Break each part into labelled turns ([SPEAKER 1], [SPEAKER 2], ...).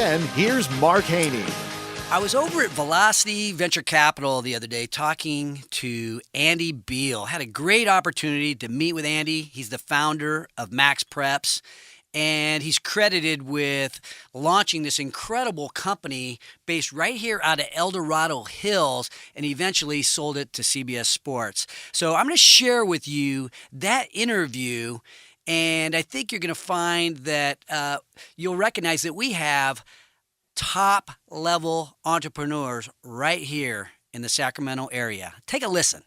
[SPEAKER 1] And here's Mark Haney.
[SPEAKER 2] I was over at Velocity Venture Capital the other day talking to Andy Beal. Had a great opportunity to meet with Andy. He's the founder of Max Preps, and he's credited with launching this incredible company based right here out of El Dorado Hills, and eventually sold it to CBS Sports. So I'm going to share with you that interview, and I think you're going to find that you'll recognize that we have top level entrepreneurs right here in the Sacramento area. Take a listen.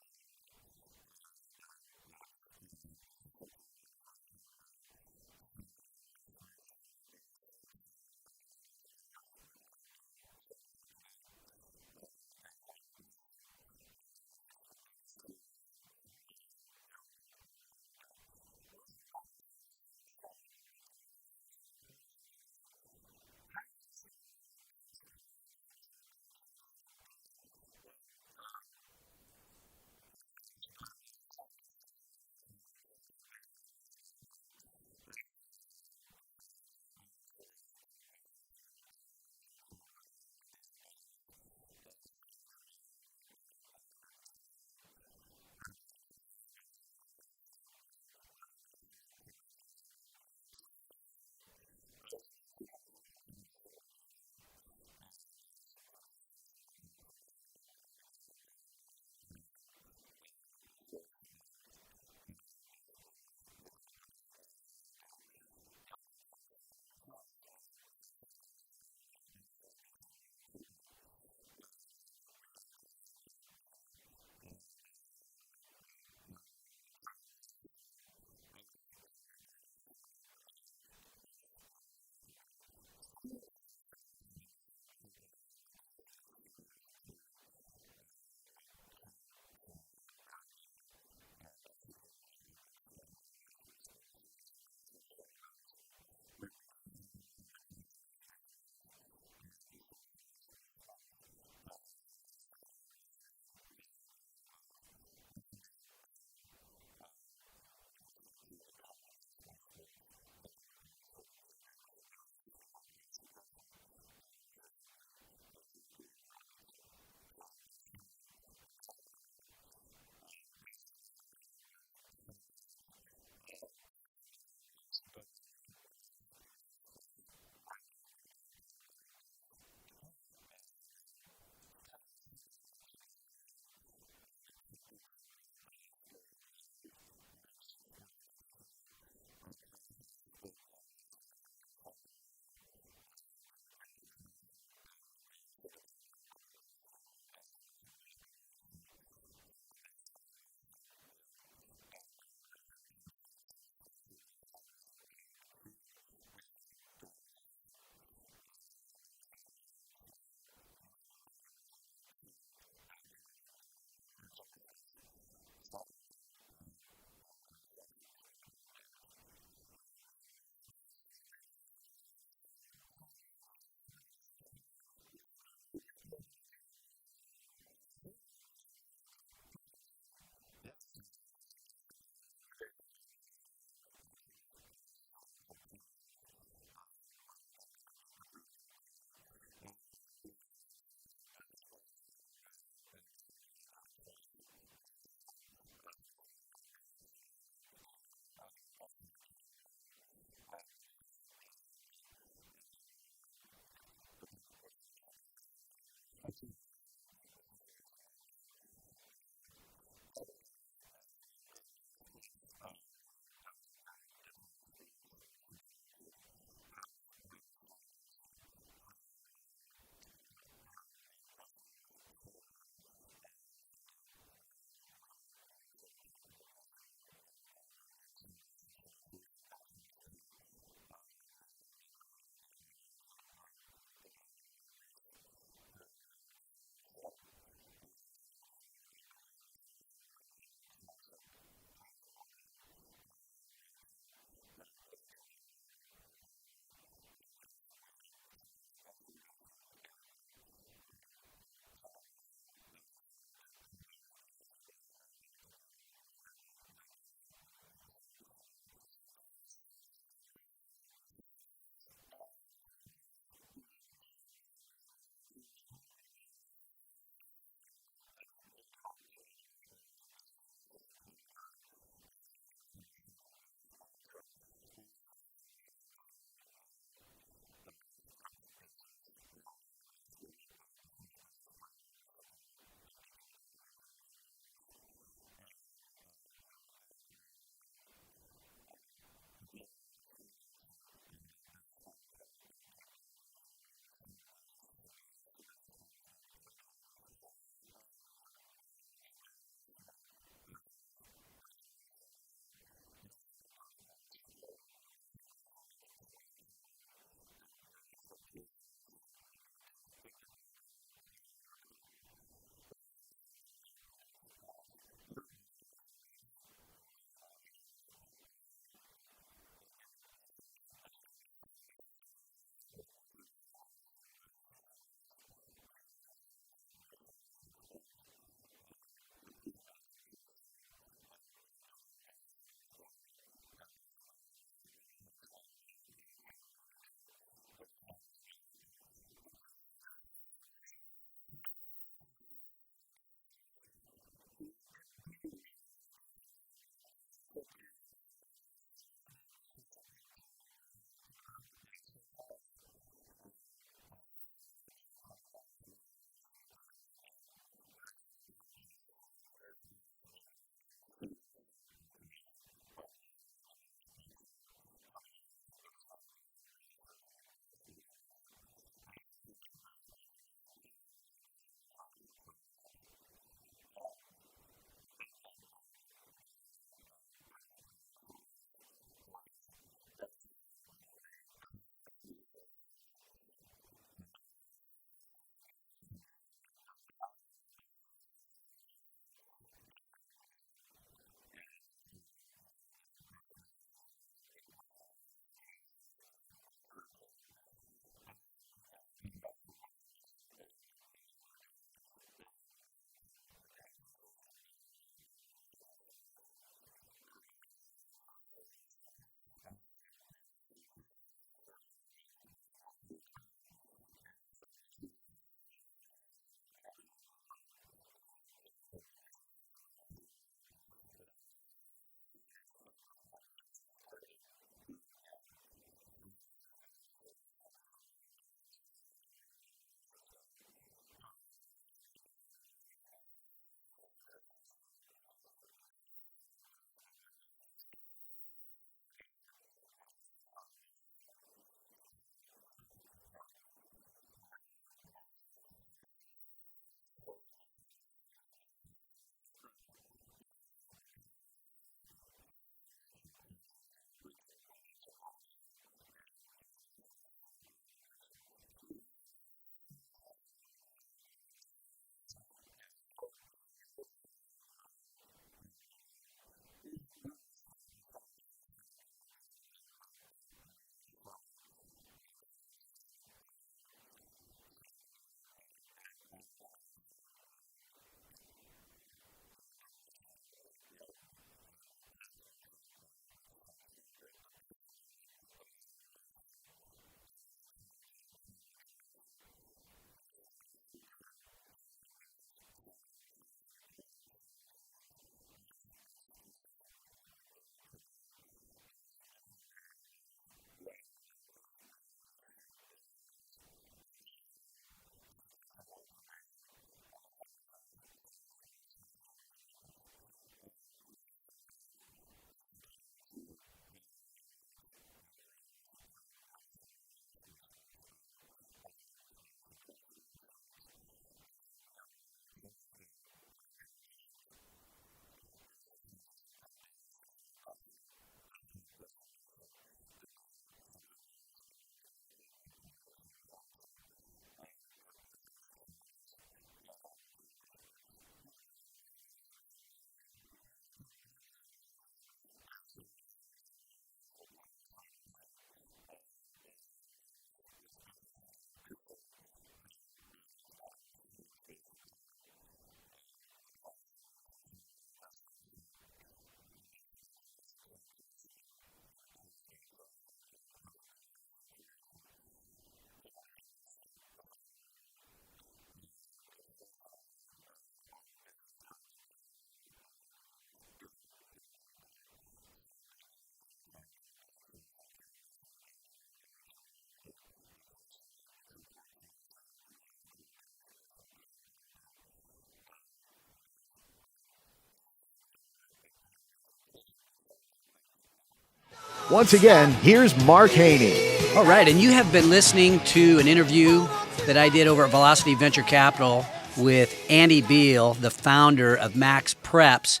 [SPEAKER 1] Once again, here's Mark Haney.
[SPEAKER 2] All right, and you have been listening to an interview that I did over at Velocity Venture Capital with Andy Beal, the founder of Max Preps.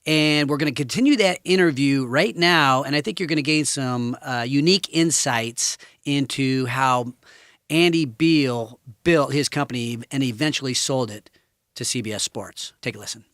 [SPEAKER 2] And we're going to continue that interview right now, and I think you're going to gain some unique insights into how Andy Beal built his company and eventually sold it to CBS Sports. Take a listen.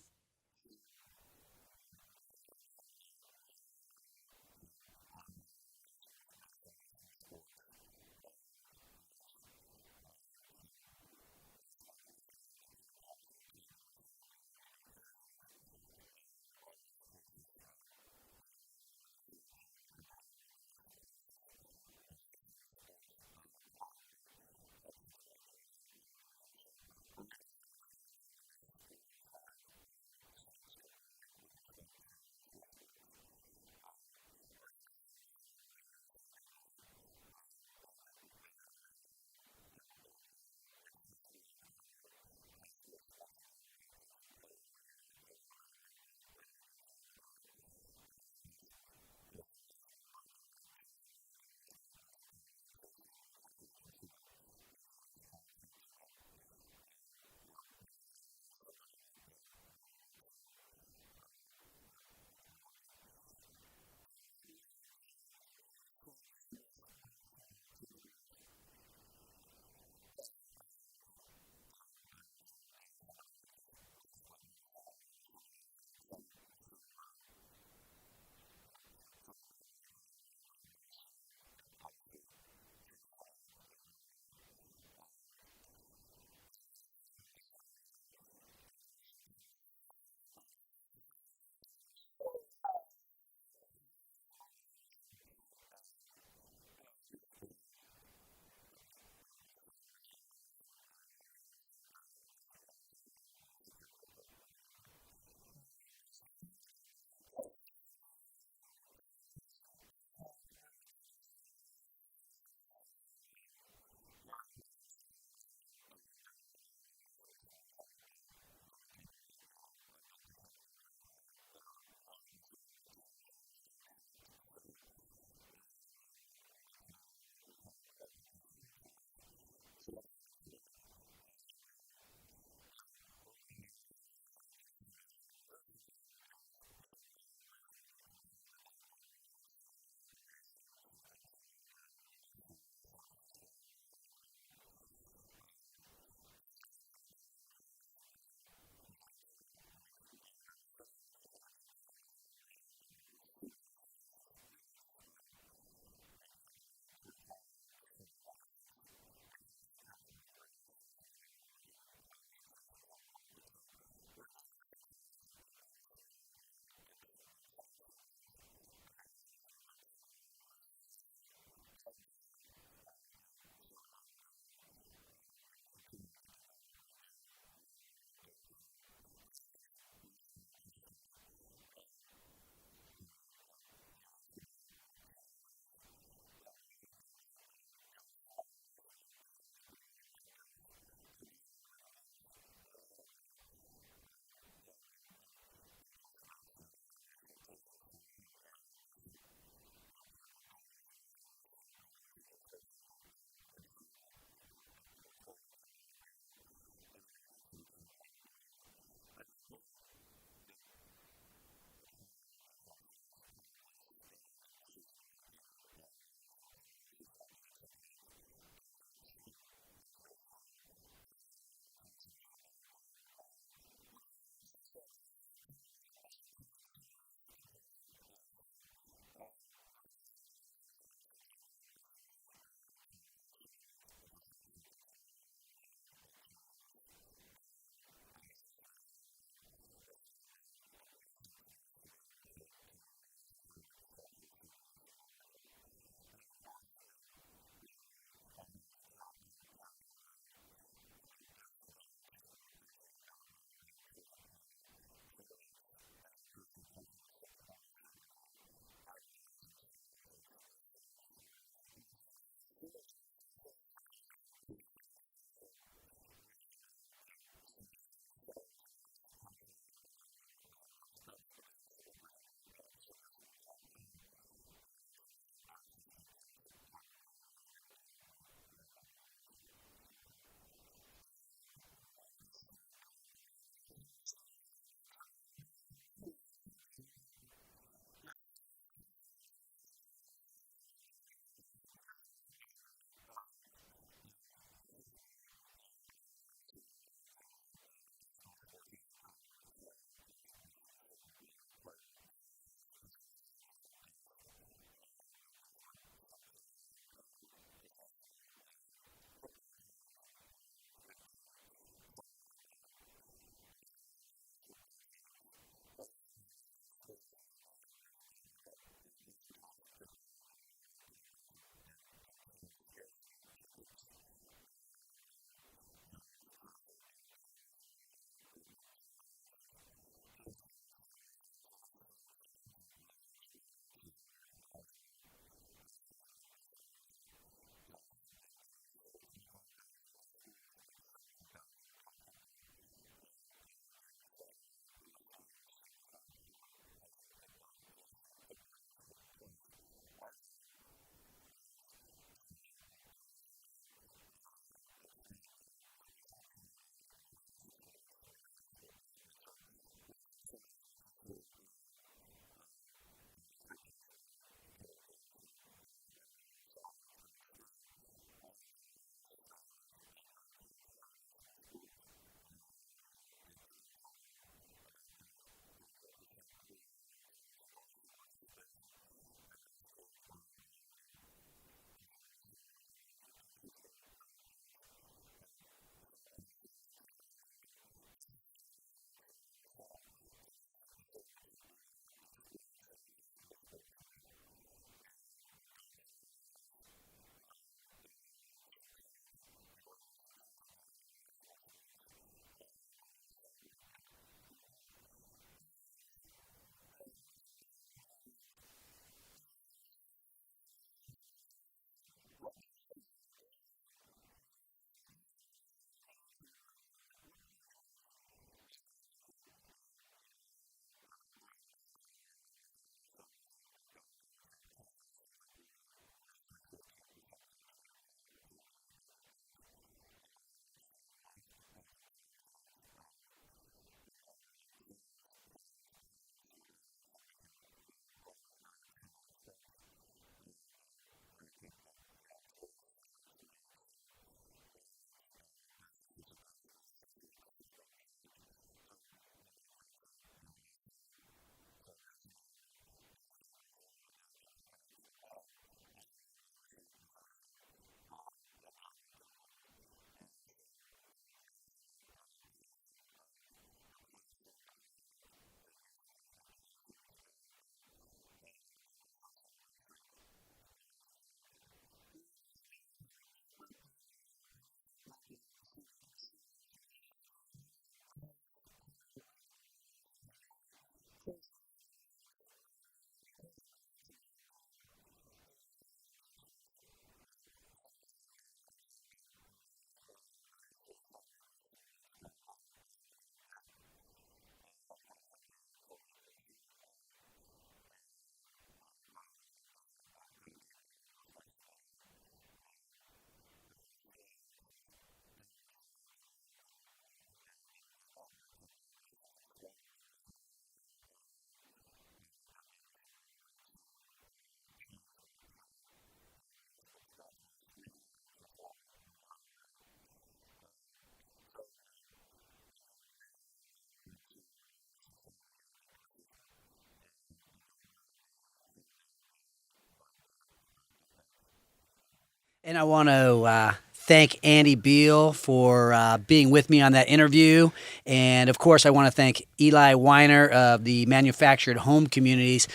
[SPEAKER 2] And I want to thank Andy Beal for being with me on that interview. And, of course, I want to thank Eli Weiner of the Manufactured Home Communities.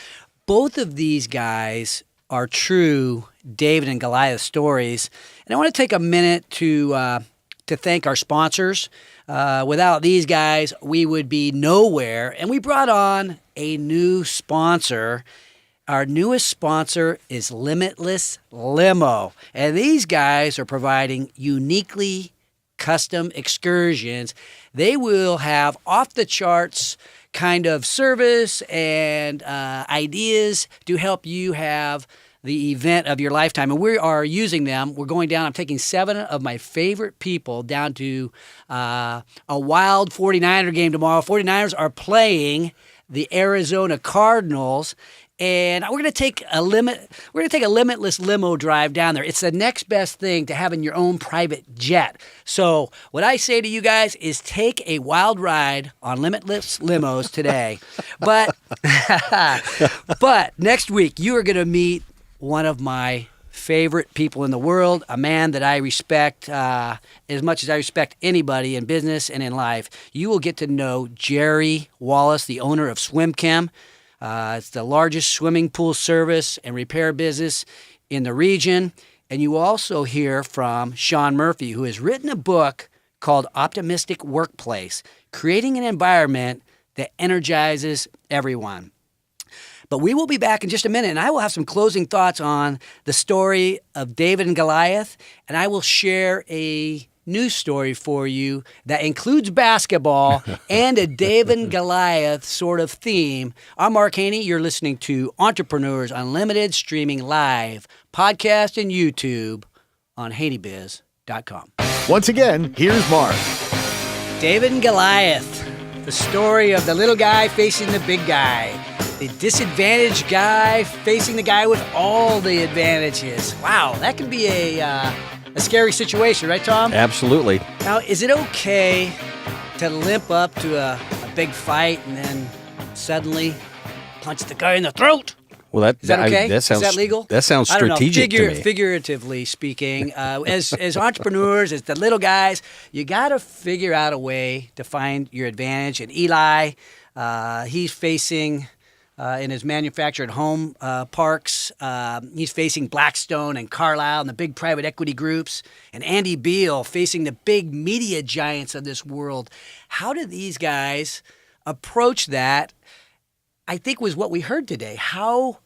[SPEAKER 2] Both of these guys are true David and Goliath stories. And I want to take a minute to thank our sponsors. Without these guys, we would be nowhere. And we brought on a new sponsor. Our newest sponsor is Limitless Limo. And these guys are providing uniquely custom excursions. They will have off-the-charts kind of service and ideas to help you have the event of your lifetime. And we are using them. We're going down. I'm taking 7 of my favorite people down to a wild 49er game tomorrow. 49ers are playing the Arizona Cardinals. And we're going to take a limitless limo drive down there. It's the next best thing to having your own private jet. So what I say to you guys is take a wild ride on limitless limos today. But next week you are going to meet one of my favorite people in the world, a man that I respect as much as I respect anybody in business and in life. You will get to know Jerry Wallace, the owner of SwimChem. It's the largest swimming pool service and repair business in the region. And you will also hear from Sean Murphy, who has written a book called Optimistic Workplace, Creating an Environment that Energizes Everyone. But we will be back in just a minute, and I will have some closing thoughts on the story of David and Goliath, and I will share a news story for you that includes basketball and a David and Goliath sort of theme. I'm Mark Haney. You're listening to Entrepreneurs Unlimited, streaming live, podcast, and YouTube on HaneyBiz.com.
[SPEAKER 1] Once again, here's Mark.
[SPEAKER 2] David and Goliath, the story of the little guy facing the big guy, the disadvantaged guy facing the guy with all the advantages. Wow, that can be a scary situation, right, Tom?
[SPEAKER 3] Absolutely.
[SPEAKER 2] Now, is it okay to limp up to a big fight and then suddenly punch the guy in the throat?
[SPEAKER 3] Well,
[SPEAKER 2] Is that okay?
[SPEAKER 3] That sounds,
[SPEAKER 2] is that legal?
[SPEAKER 3] That sounds
[SPEAKER 2] I don't know.
[SPEAKER 3] strategic to me.
[SPEAKER 2] Figuratively speaking, as entrepreneurs, as the little guys, you got to figure out a way to find your advantage. And Eli, he's facing... in his manufactured home parks. He's facing Blackstone and Carlyle and the big private equity groups, and Andy Beal facing the big media giants of this world. How do these guys approach that? I think was what we heard today. How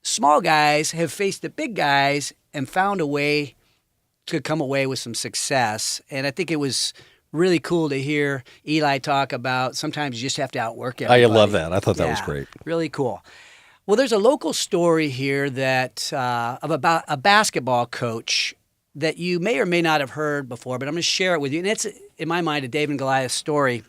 [SPEAKER 2] small guys have faced the big guys and found a way to come away with some success. And I think it was really cool to hear Eli talk about sometimes you just have to outwork everybody.
[SPEAKER 3] I love that. I thought that was great.
[SPEAKER 2] Really cool. Well, there's a local story here that about a basketball coach that you may or may not have heard before, but I'm going to share it with you. And it's, in my mind, a David and Goliath story.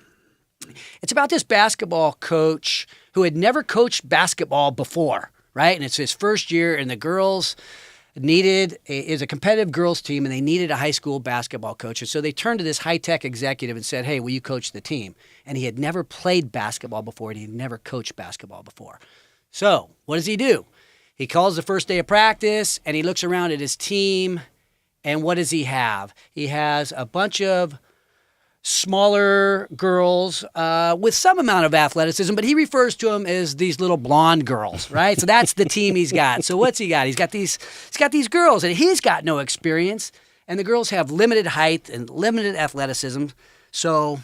[SPEAKER 2] It's about this basketball coach who had never coached basketball before, right? And it's his first year, and the girls is a competitive girls team, and they needed a high school basketball coach. And so they turned to this high-tech executive and said, hey, will you coach the team? And he had never played basketball before, and he had never coached basketball before. So what does he do? He calls the first day of practice, and he looks around at his team, and what does he have? He has a bunch of smaller girls with some amount of athleticism, but he refers to them as these little blonde girls, right? So that's the team he's got. So what's he got? He's got these girls, and he's got no experience, and the girls have limited height and limited athleticism. So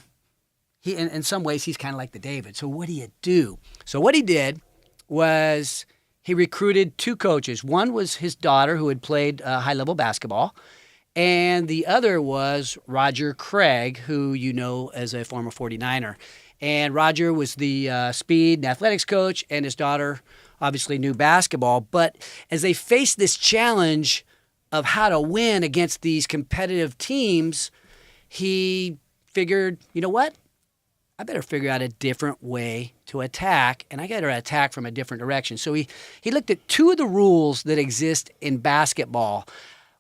[SPEAKER 2] he, in some ways, he's kind of like the David. So what do you do? So what he did was he recruited 2 coaches. One was his daughter, who had played high-level basketball, and the other was Roger Craig, who you know as a former 49er. And Roger was the speed and athletics coach, and his daughter obviously knew basketball. But as they faced this challenge of how to win against these competitive teams, he figured, you know what? I better figure out a different way to attack, and I got to attack from a different direction. So he looked at 2 of the rules that exist in basketball.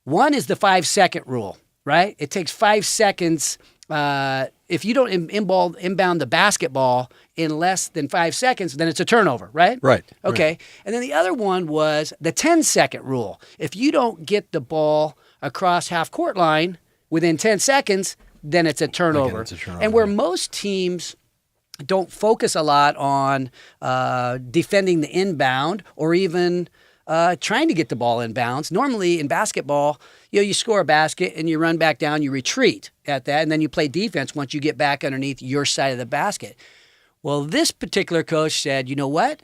[SPEAKER 2] One is the 5-second rule, right? It takes 5 seconds. If you don't inbound the basketball in less than 5 seconds, then it's a turnover, right?
[SPEAKER 3] Right.
[SPEAKER 2] Okay.
[SPEAKER 3] Right.
[SPEAKER 2] And then the other one was the 10-second rule. If you don't get the ball across half-court line within 10 seconds, then it's a turnover. And where most teams don't focus a lot on defending the inbound or even trying to get the ball inbounds. Normally in basketball, you score a basket and you run back down, you retreat at that, and then you play defense once you get back underneath your side of the basket. Well, this particular coach said, you know what?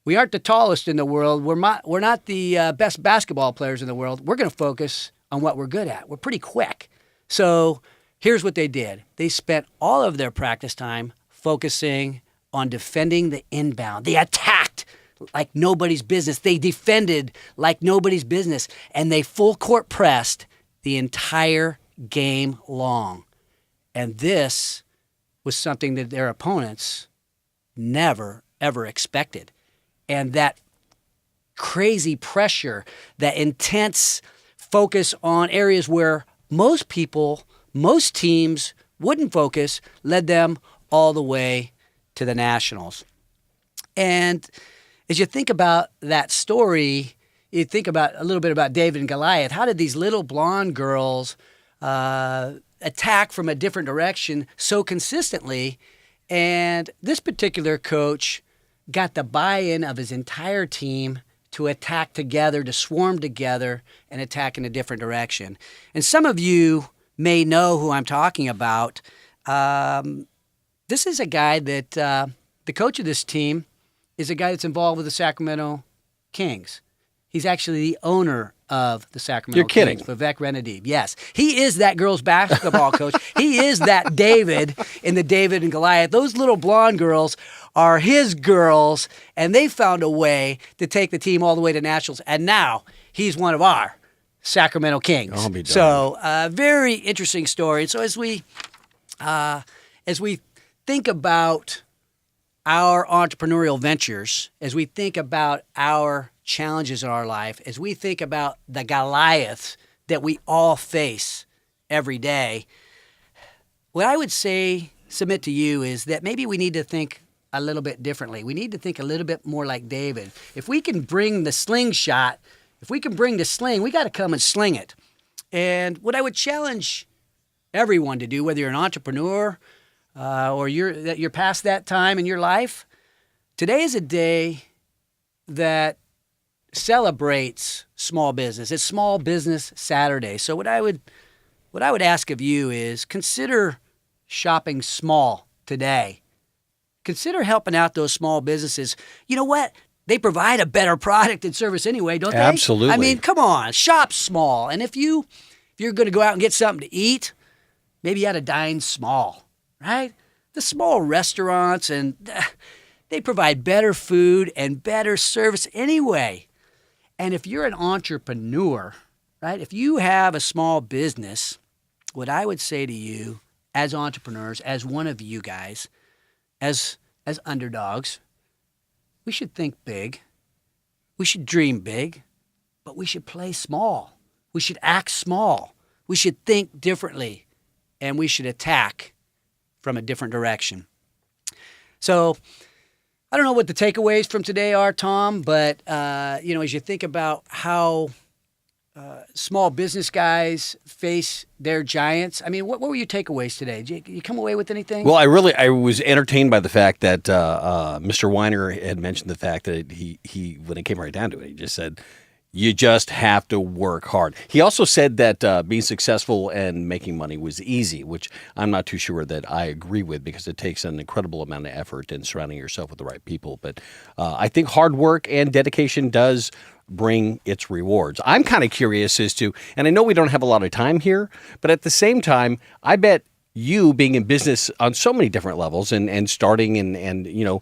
[SPEAKER 2] We aren't the tallest in the world. We're not the best basketball players in the world. We're going to focus on what we're good at. We're pretty quick. So here's what they did. They spent all of their practice time focusing on defending the inbound. They attacked like nobody's business. They defended like nobody's business. And they full court pressed the entire game long. And this was something that their opponents never, ever expected. And that crazy pressure, that intense focus on areas where most people, most teams wouldn't focus, led them all the way to the Nationals. And as you think about that story, you think about a little bit about David and Goliath. How did these little blonde girls attack from a different direction so consistently? And this particular coach got the buy-in of his entire team to attack together, to swarm together and attack in a different direction. And some of you may know who I'm talking about. This is a guy that the coach of this team is a guy that's involved with the Sacramento Kings. He's actually the owner of the Sacramento Kings. You're kidding. Vivek Ranadive. Yes. He is that girls' basketball coach. He is that David in the David and Goliath. Those little blonde girls are his girls, and they found a way to take the team all the way to nationals. And now he's one of our Sacramento Kings.
[SPEAKER 3] I'll be done.
[SPEAKER 2] So very interesting story. And so as we think about our entrepreneurial ventures, as we think about our challenges in our life, as we think about the Goliaths that we all face every day, what I would submit to you is that maybe we need to think a little bit differently. We need to think a little bit more like David. If we can bring the slingshot, if we can bring the sling, we got to come and sling it. And what I would challenge everyone to do, whether you're an entrepreneur or you're past that time in your life, today is a day that celebrates small business. It's Small Business Saturday. So what I would ask of you is consider shopping small today. Consider helping out those small businesses. You know what? They provide a better product and service anyway, don't they?
[SPEAKER 3] Absolutely.
[SPEAKER 2] I mean, come on, shop small. And if you're going to go out and get something to eat, maybe you ought to dine small, right? The small restaurants, and they provide better food and better service anyway. And if you're an entrepreneur, right, if you have a small business, what I would say to you as entrepreneurs, as one of you guys, as underdogs, we should think big. We should dream big, but we should play small. We should act small. We should think differently, and we should attack from a different direction. So I don't know what the takeaways from today are, Tom, but as you think about how small business guys face their giants, I mean, what were your takeaways today? Did you come away with anything?
[SPEAKER 3] Well, I was entertained by the fact that Mr. Weiner had mentioned the fact that he when it came right down to it, he just said, you just have to work hard. He also said that being successful and making money was easy, which I'm not too sure that I agree with because it takes an incredible amount of effort and surrounding yourself with the right people. But I think hard work and dedication does bring its rewards. I'm kind of curious as to, and I know we don't have a lot of time here, but at the same time, I bet you being in business on so many different levels and starting and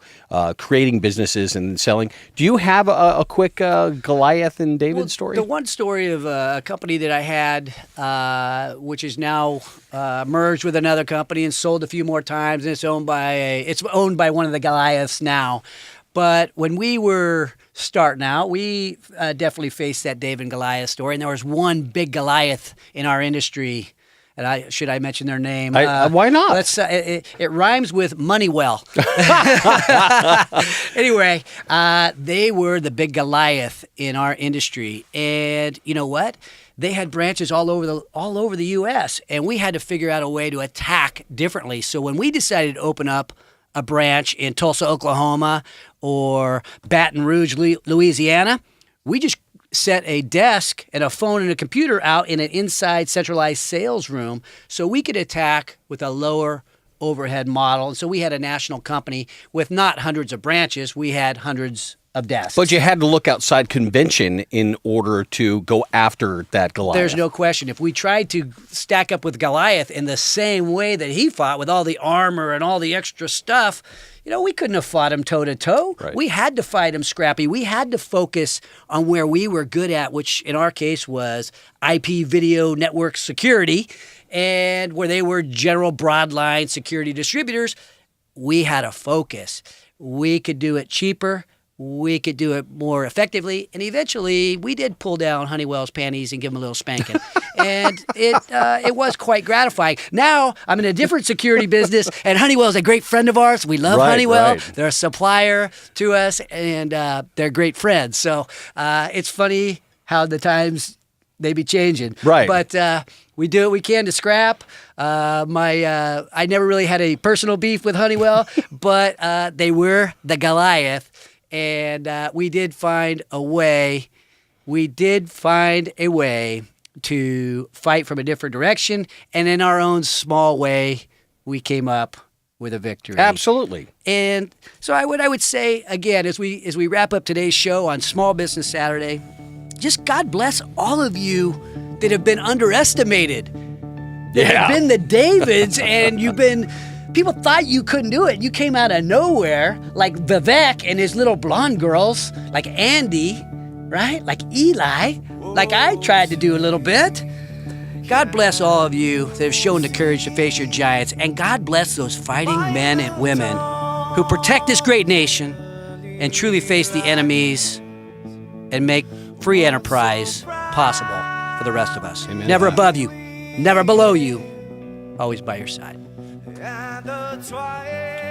[SPEAKER 3] creating businesses and selling. Do you have a quick Goliath and David story?
[SPEAKER 2] The one story of a company that I had, which is now merged with another company and sold a few more times, and it's owned by one of the Goliaths now. But when we were starting out, we definitely faced that David and Goliath story, and there was one big Goliath in our industry And should I mention their name?
[SPEAKER 3] Why not?
[SPEAKER 2] Let's. It rhymes with Moneywell. Anyway, they were the big Goliath in our industry, and you know what? They had branches all over the U.S., and we had to figure out a way to attack differently. So when we decided to open up a branch in Tulsa, Oklahoma, or Baton Rouge, Louisiana, we just set a desk and a phone and a computer out in an inside centralized sales room so we could attack with a lower overhead model. And so we had a national company with not hundreds of branches. We had hundreds of desks.
[SPEAKER 3] But you had to look outside convention in order to go after that Goliath.
[SPEAKER 2] There's no question. If we tried to stack up with Goliath in the same way that he fought with all the armor and all the extra stuff, we couldn't have fought him toe-to-toe.
[SPEAKER 3] Right.
[SPEAKER 2] We had to fight him scrappy. We had to focus on where we were good at, which in our case was IP video network security, and where they were general broadline security distributors. We had a focus. We could do it cheaper. We could do it more effectively, and eventually we did pull down Honeywell's panties and give them a little spanking, and it was quite gratifying. Now I'm in a different security business, and Honeywell's a great friend of ours. We love Honeywell.
[SPEAKER 3] Right.
[SPEAKER 2] They're a supplier to us, and they're great friends. So it's funny how the times they be changing.
[SPEAKER 3] Right.
[SPEAKER 2] But we do what we can to scrap. I never really had a personal beef with Honeywell, but they were the Goliath. And we did find a way. We did find a way to fight from a different direction, and in our own small way, we came up with a victory.
[SPEAKER 3] Absolutely.
[SPEAKER 2] And so I would say again, as we wrap up today's show on Small Business Saturday, just God bless all of you that have been underestimated. That have been the Davids, and you've been. People thought you couldn't do it. You came out of nowhere, like Vivek and his little blonde girls, like Andy, right? Like Eli, like I tried to do a little bit. God bless all of you that have shown the courage to face your giants, and God bless those fighting men and women who protect this great nation and truly face the enemies and make free enterprise possible for the rest of us.
[SPEAKER 3] Amen.
[SPEAKER 2] Never above you, never below you, always by your side.
[SPEAKER 4] And the twilight